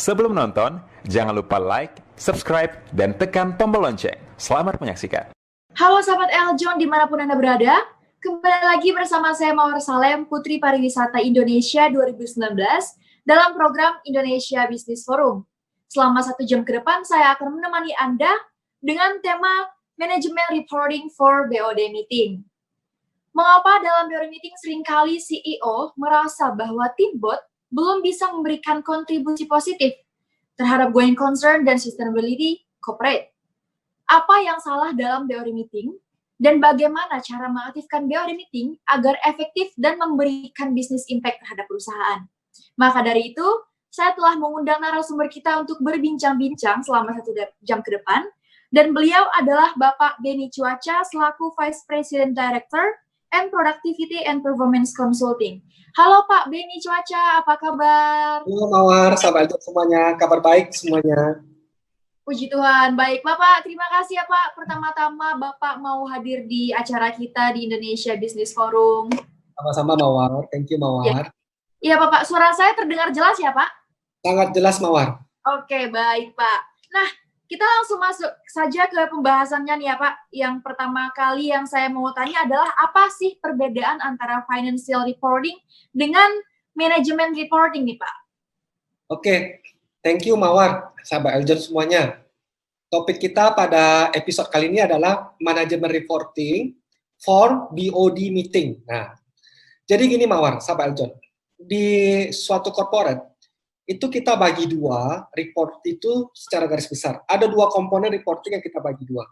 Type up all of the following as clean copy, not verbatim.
Sebelum nonton, jangan lupa like, subscribe, dan tekan tombol lonceng. Selamat menyaksikan. Halo sahabat Eljon dimanapun Anda berada, kembali lagi bersama saya Mawar Salem, Putri Pariwisata Indonesia 2019 dalam program Indonesia Business Forum. Selama 1 jam ke depan, saya akan menemani Anda dengan tema Management Reporting for BOD Meeting. Mengapa dalam BOD Meeting seringkali CEO merasa bahwa tim bot belum bisa memberikan kontribusi positif terhadap going concern dan sustainability corporate? Apa yang salah dalam BOD Meeting dan bagaimana cara mengaktifkan BOD Meeting agar efektif dan memberikan business impact terhadap perusahaan? Maka dari itu, saya telah mengundang narasumber kita untuk berbincang-bincang selama 1 jam ke depan, dan beliau adalah Bapak Benny Cuaca selaku Vice President Director and Productivity and Performance Consulting. Halo Pak Benny Cuaca, apa kabar? Halo Mawar, sahabat semuanya, kabar baik semuanya. Puji Tuhan, baik Bapak, terima kasih ya Pak. Pertama-tama Bapak mau hadir di acara kita di Indonesia Business Forum. Sama-sama Mawar, thank you Mawar. Iya Bapak, suara saya terdengar jelas ya Pak? Sangat jelas Mawar. Oke, baik Pak. Nah, kita langsung masuk saja ke pembahasannya nih ya Pak. Yang pertama kali yang saya mau tanya adalah apa sih perbedaan antara financial reporting dengan management reporting nih Pak? Oke, thank you Mawar, sahabat Eljon semuanya. Topik kita pada episode kali ini adalah Management Reporting for BOD Meeting. Nah, jadi gini Mawar, sahabat Eljon. Di suatu corporate, itu kita bagi dua report itu secara garis besar. Ada 2 komponen reporting yang kita bagi dua.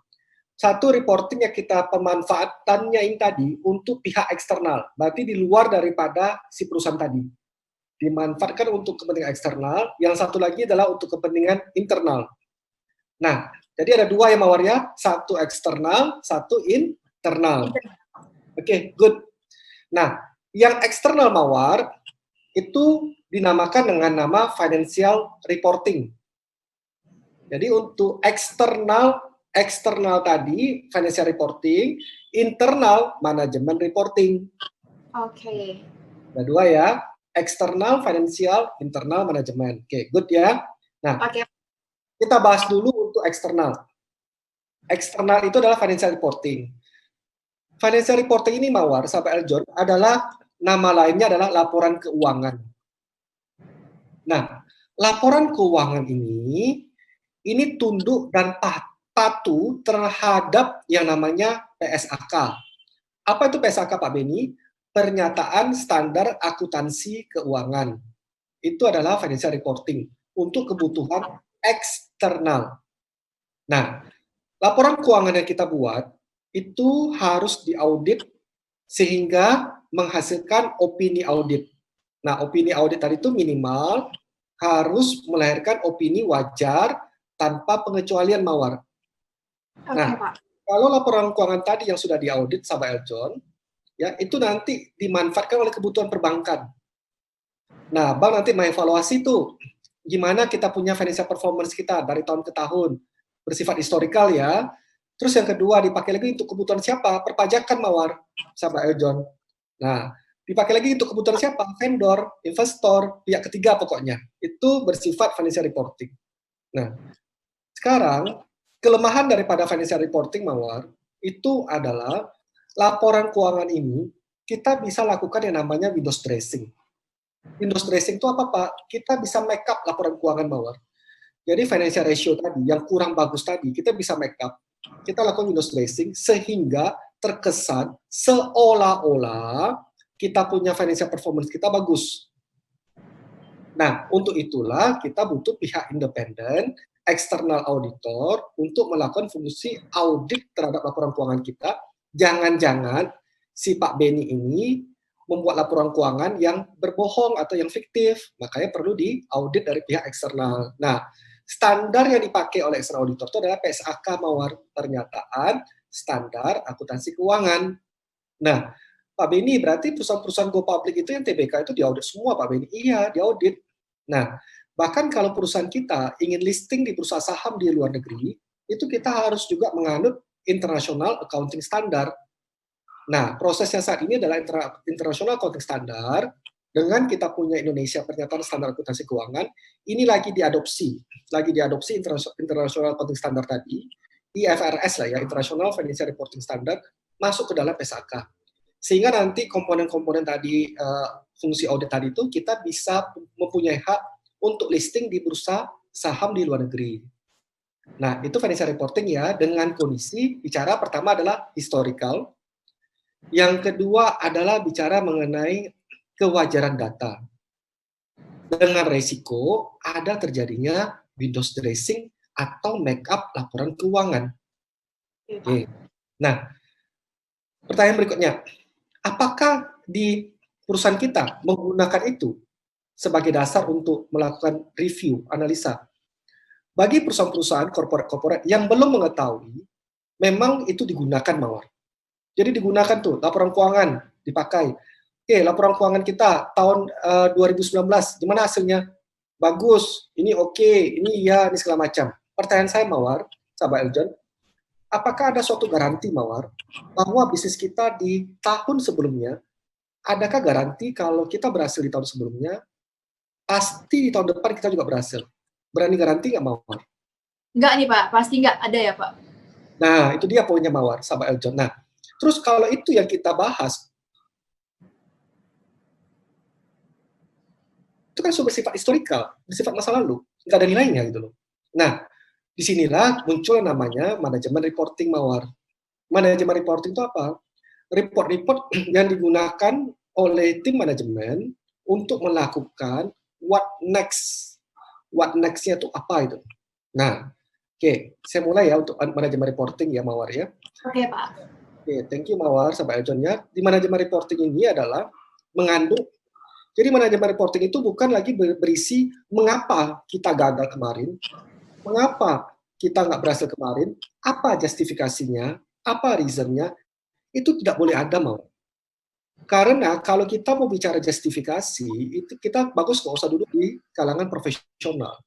Satu reporting yang kita pemanfaatannya ini tadi untuk pihak eksternal, berarti di luar daripada si perusahaan tadi. Dimanfaatkan untuk kepentingan eksternal, yang satu lagi adalah untuk kepentingan internal. Nah, jadi ada 2 yang Mawar ya, satu eksternal, satu internal. Oke, good. Nah, yang eksternal Mawar itu dinamakan dengan nama financial reporting. Jadi untuk eksternal tadi financial reporting, internal management reporting. Oke. Ada 2 ya, eksternal financial, internal management. Oke, good ya. Nah, kita bahas dulu untuk eksternal. Eksternal itu adalah financial reporting. Financial reporting ini Mawar, sahabat Eljon, adalah nama lainnya adalah laporan keuangan. Nah, laporan keuangan ini tunduk dan patuh terhadap yang namanya PSAK. Apa itu PSAK Pak Benny? Pernyataan Standar Akuntansi Keuangan. Itu adalah financial reporting untuk kebutuhan eksternal. Nah, laporan keuangan yang kita buat itu harus diaudit sehingga menghasilkan opini audit. Nah, opini audit tadi itu minimal harus melahirkan opini wajar tanpa pengecualian Mawar. Nah, kalau laporan keuangan tadi yang sudah diaudit sahabat Eljon, ya itu nanti dimanfaatkan oleh kebutuhan perbankan. Nah, bank nanti mengevaluasi tuh gimana kita punya financial performance kita dari tahun ke tahun, bersifat historikal ya. Terus yang kedua dipakai lagi untuk kebutuhan siapa? Perpajakan Mawar, sahabat Eljon. Nah, dipakai lagi untuk kebutuhan siapa? Vendor, investor, pihak ketiga pokoknya. Itu bersifat financial reporting. Nah, sekarang kelemahan daripada financial reporting Mawar itu adalah laporan keuangan ini kita bisa lakukan yang namanya window dressing. Window dressing itu apa Pak? Kita bisa make up laporan keuangan Mawar. Jadi financial ratio tadi yang kurang bagus tadi kita bisa make up. Kita lakukan window dressing sehingga terkesan seolah-olah kita punya financial performance kita bagus. Nah, untuk itulah kita butuh pihak independen, external auditor untuk melakukan fungsi audit terhadap laporan keuangan kita. Jangan-jangan si Pak Benny ini membuat laporan keuangan yang berbohong atau yang fiktif, makanya perlu diaudit dari pihak eksternal. Nah, standar yang dipakai oleh external auditor itu adalah PSAK Mawar, pernyataan standar akuntansi keuangan. Nah, Pak Benny, berarti perusahaan-perusahaan go public itu yang TBK itu diaudit semua Pak Benny? Iya, diaudit. Nah, bahkan kalau perusahaan kita ingin listing di perusahaan saham di luar negeri, itu kita harus juga menganut International Accounting Standard. Nah, prosesnya saat ini adalah International Accounting Standard dengan kita punya Indonesia Pernyataan Standar Akuntansi Keuangan, ini lagi diadopsi International Accounting Standard tadi, IFRS lah ya, International Financial Reporting Standard, masuk ke dalam SAK. Sehingga nanti komponen-komponen tadi, fungsi audit tadi itu, kita bisa mempunyai hak untuk listing di bursa saham di luar negeri. Nah, itu financial reporting ya, dengan kondisi bicara pertama adalah historical, yang kedua adalah bicara mengenai kewajaran data. Dengan resiko ada terjadinya windows dressing atau make up laporan keuangan. Oke. Nah, pertanyaan berikutnya, apakah di perusahaan kita menggunakan itu sebagai dasar untuk melakukan review, analisa? Bagi perusahaan-perusahaan korporat yang belum mengetahui, memang itu digunakan, Mawar. Jadi digunakan tuh, laporan keuangan dipakai. Oke, laporan keuangan kita tahun 2019, gimana hasilnya? Bagus, ini oke, ini iya, ini segala macam. Pertanyaan saya, Mawar, sahabat Eljon, apakah ada suatu garansi, Mawar, bahwa bisnis kita di tahun sebelumnya, adakah garansi kalau kita berhasil di tahun sebelumnya, pasti di tahun depan kita juga berhasil? Berani garansi nggak, Mawar? Nggak nih, Pak. Pasti nggak ada ya, Pak? Nah, itu dia poinnya, Mawar, sahabat Eljon. Nah, terus kalau itu yang kita bahas, itu kan sudah bersifat historikal, bersifat masa lalu, nggak ada nilainya gitu loh. Nah, disinilah muncul namanya manajemen reporting, Mawar. Manajemen reporting itu apa? Report-report yang digunakan oleh tim manajemen untuk melakukan what next. What next-nya itu apa itu? Nah, oke, saya mulai ya untuk manajemen reporting ya, Mawar ya. Oke, Pak. Oke, thank you, Mawar, sampai Eljonnya. Di manajemen reporting ini adalah mengandung, jadi manajemen reporting itu bukan lagi berisi mengapa kita gagal kemarin, mengapa kita nggak berhasil kemarin, apa justifikasinya, apa reasonnya, itu tidak boleh ada, Mawar. Karena kalau kita mau bicara justifikasi, itu kita bagus nggak usah duduk di kalangan profesional.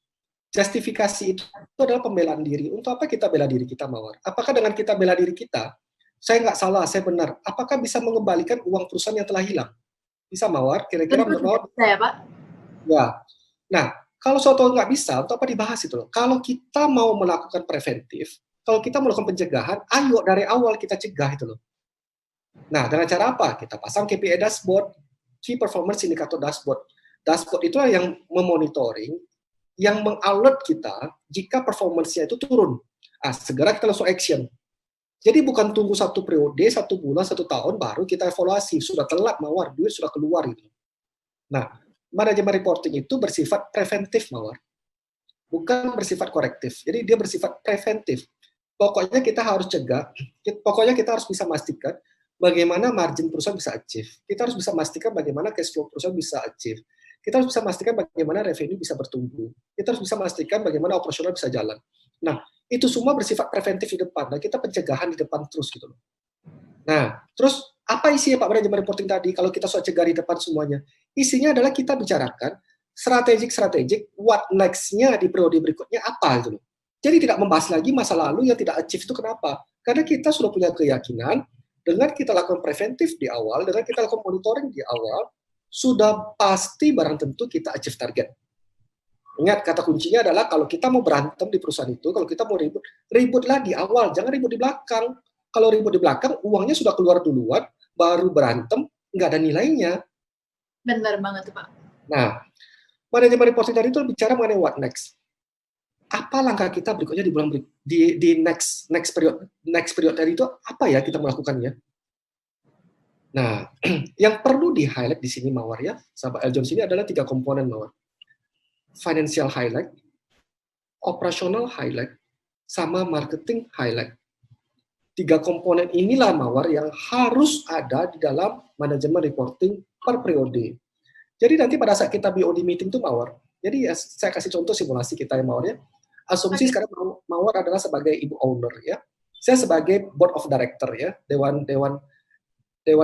Justifikasi itu adalah pembelaan diri. Untuk apa kita bela diri kita, Mawar? Apakah dengan kita bela diri kita, saya nggak salah, saya benar, apakah bisa mengembalikan uang perusahaan yang telah hilang? Bisa, Mawar? Kira-kira menurut Mawar? Bisa ya, Pak? Ya. Nah, kalau suatu nggak bisa, untuk apa dibahas itu loh? Kalau kita mau melakukan preventif, kalau kita melakukan pencegahan, ayo dari awal kita cegah itu loh. Nah, dengan cara apa? Kita pasang KPI dashboard, Key Performance Indicator dashboard. Dashboard itulah yang memonitoring, yang mengalert kita jika performance-nya itu turun. Segera kita langsung action. Jadi bukan tunggu satu periode, 1 bulan, 1 tahun, baru kita evaluasi. Sudah telat, Mawar, duit sudah keluar. Gitu. Nah, manajemen reporting itu bersifat preventif, Mawar. Bukan bersifat korektif. Jadi dia bersifat preventif. Pokoknya kita harus cegah, pokoknya kita harus bisa memastikan bagaimana margin perusahaan bisa achieve. Kita harus bisa memastikan bagaimana cash flow perusahaan bisa achieve. Kita harus bisa memastikan bagaimana revenue bisa bertumbuh. Kita harus bisa memastikan bagaimana operasional bisa jalan. Nah, itu semua bersifat preventif di depan. Nah, kita pencegahan di depan terus gitu loh. Nah, terus apa isinya Pak manajemen reporting tadi? Kalau kita soal cegah di depan semuanya, isinya adalah kita bicarakan strategik what next-nya di periode berikutnya apa gitu loh. Jadi tidak membahas lagi masa lalu yang tidak achieve itu kenapa? Karena kita sudah punya keyakinan dengan kita lakukan preventif di awal, dengan kita lakukan monitoring di awal, sudah pasti barang tentu kita achieve target. Ingat, kata kuncinya adalah kalau kita mau berantem di perusahaan itu, kalau kita mau ribut, ributlah di awal, jangan ribut di belakang. Kalau ribut di belakang, uangnya sudah keluar duluan, baru berantem, nggak ada nilainya. Benar banget, Pak. Nah, manajemen reporting tadi itu bicara mengenai what next. Apa langkah kita berikutnya di bulan di next period tadi itu apa ya kita melakukannya? Nah, yang perlu di highlight di sini, Mawar ya, sahabat Eljon sini adalah 3 komponen, Mawar. Financial highlight, operational highlight, sama marketing highlight. 3 komponen inilah, Mawar, yang harus ada di dalam manajemen reporting per periode. Jadi nanti pada saat kita BOD meeting tuh, Mawar, jadi ya, saya kasih contoh simulasi kita ya, Mawar ya. Asumsi sekarang Mawar adalah sebagai ibu owner ya. Saya sebagai board of director ya, dewan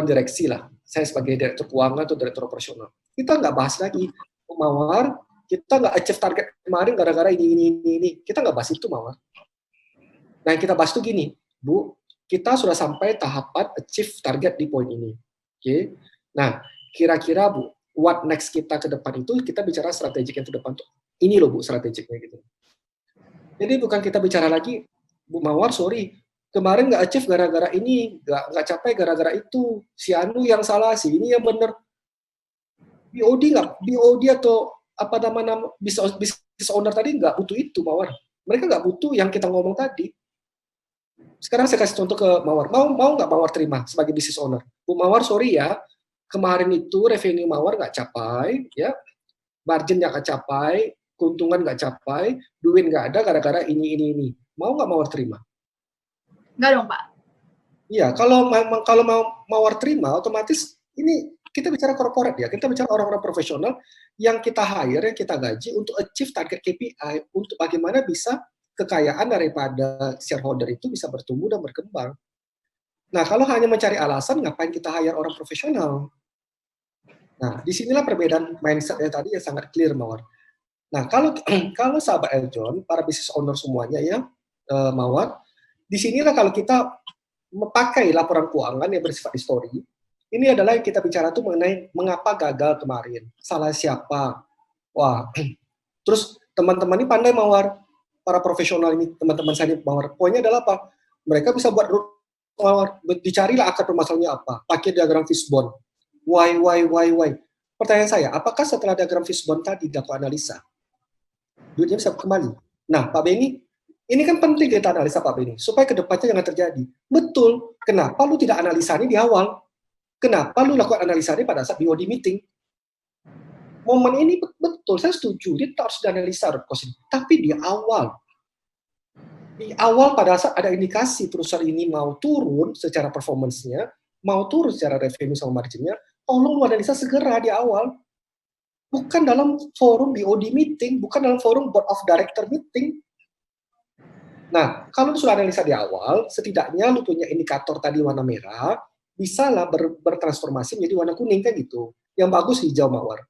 direksi lah. Saya sebagai direktur keuangan atau direktur operasional. Kita nggak bahas lagi, Mawar, kita nggak achieve target kemarin gara-gara ini. Kita nggak bahas itu, Mawar. Nah, yang kita bahas itu gini, Bu, kita sudah sampai tahapan achieve target di poin ini. Oke. Nah, kira-kira Bu, what next kita ke depan itu, kita bicara strategik yang ke depan tuh. Ini loh Bu strategiknya gitu. Jadi bukan kita bicara lagi, Bu Mawar, sorry, kemarin nggak achieve gara-gara ini, nggak capai gara-gara itu, si Anu yang salah, si ini yang bener. BOD atau apa nama business owner tadi nggak butuh itu, Mawar. Mereka nggak butuh yang kita ngomong tadi. Sekarang saya kasih contoh ke Mawar. Mau nggak Mawar terima sebagai business owner? Bu Mawar, sorry ya, kemarin itu revenue Mawar nggak capai, ya, margin nggak capai, keuntungan nggak capai, duit nggak ada gara-gara ini. Mau nggak Mawar terima? Nggak dong, Pak. Iya, kalau mau Mawar terima, otomatis ini kita bicara corporate ya, kita bicara orang-orang profesional yang kita hire, yang kita gaji untuk achieve target KPI, untuk bagaimana bisa kekayaan daripada shareholder itu bisa bertumbuh dan berkembang. Nah, kalau hanya mencari alasan, ngapain kita hire orang profesional? Nah, disinilah perbedaan mindsetnya tadi yang sangat clear, Mawar. Nah, kalau sahabat Eljon, para business owner semuanya ya, Mawar, disinilah kalau kita memakai laporan keuangan yang bersifat histori, ini adalah yang kita bicara tuh mengenai mengapa gagal kemarin, salah siapa. Wah, terus teman-teman ini pandai, Mawar, para profesional ini, teman-teman saya ini, Mawar. Poinnya adalah apa? Mereka bisa buat Mawar, dicarilah akar permasalahannya apa, pakai diagram fishbone. Why. Pertanyaan saya, apakah setelah diagram fishbone tadi dilakukan analisa, duitnya bisa kembali? Nah, Pak Beni, ini kan penting kita analisa, Pak Beni, supaya kedepannya jangan terjadi. Betul, kenapa lu tidak analisa ini di awal? Kenapa lu lakukan analisa ini pada saat BOD meeting? Momen ini betul, saya setuju, dia harus dianalisa, tapi di awal. Di awal pada saat ada indikasi perusahaan ini mau turun secara performance-nya, mau turun secara revenue sama margin-nya, tolong lu analisa segera di awal. Bukan dalam forum BOD meeting, bukan dalam forum board of director meeting. Nah, kalau lu sudah analisa di awal, setidaknya lu punya indikator tadi warna merah, bisalah bertransformasi menjadi warna kuning, kan gitu. Yang bagus hijau, Mawar.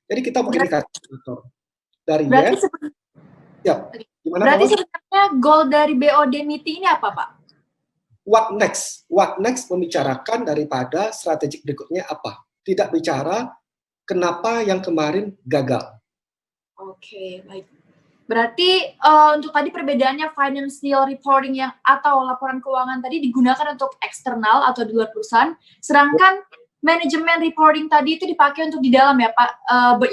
Jadi kita mau indikator dari Berarti sebenarnya goal dari BOD meeting ini apa, Pak? What next? What next membicarakan daripada strategik berikutnya apa. Tidak bicara kenapa yang kemarin gagal. Oke, baik. Berarti untuk tadi perbedaannya financial reporting yang atau laporan keuangan tadi digunakan untuk eksternal atau di luar perusahaan, sedangkan manajemen reporting tadi itu dipakai untuk di dalam ya Pak,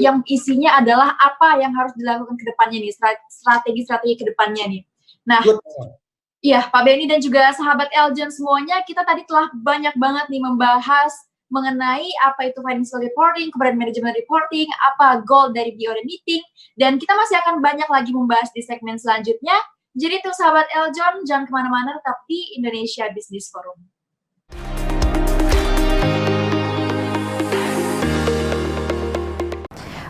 yang isinya adalah apa yang harus dilakukan ke depannya nih, strategi-strategi ke depannya nih. Nah, iya Pak Beni dan juga sahabat Eljon semuanya, kita tadi telah banyak banget nih membahas mengenai apa itu financial reporting, kemudian manajemen reporting, apa goal dari BOD meeting, dan kita masih akan banyak lagi membahas di segmen selanjutnya. Jadi tuh sahabat Eljon, jangan kemana-mana, tetap di Indonesia Business Forum.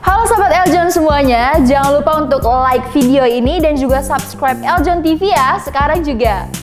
Halo sahabat Eljon semuanya, jangan lupa untuk like video ini dan juga subscribe Eljon TV ya, sekarang juga.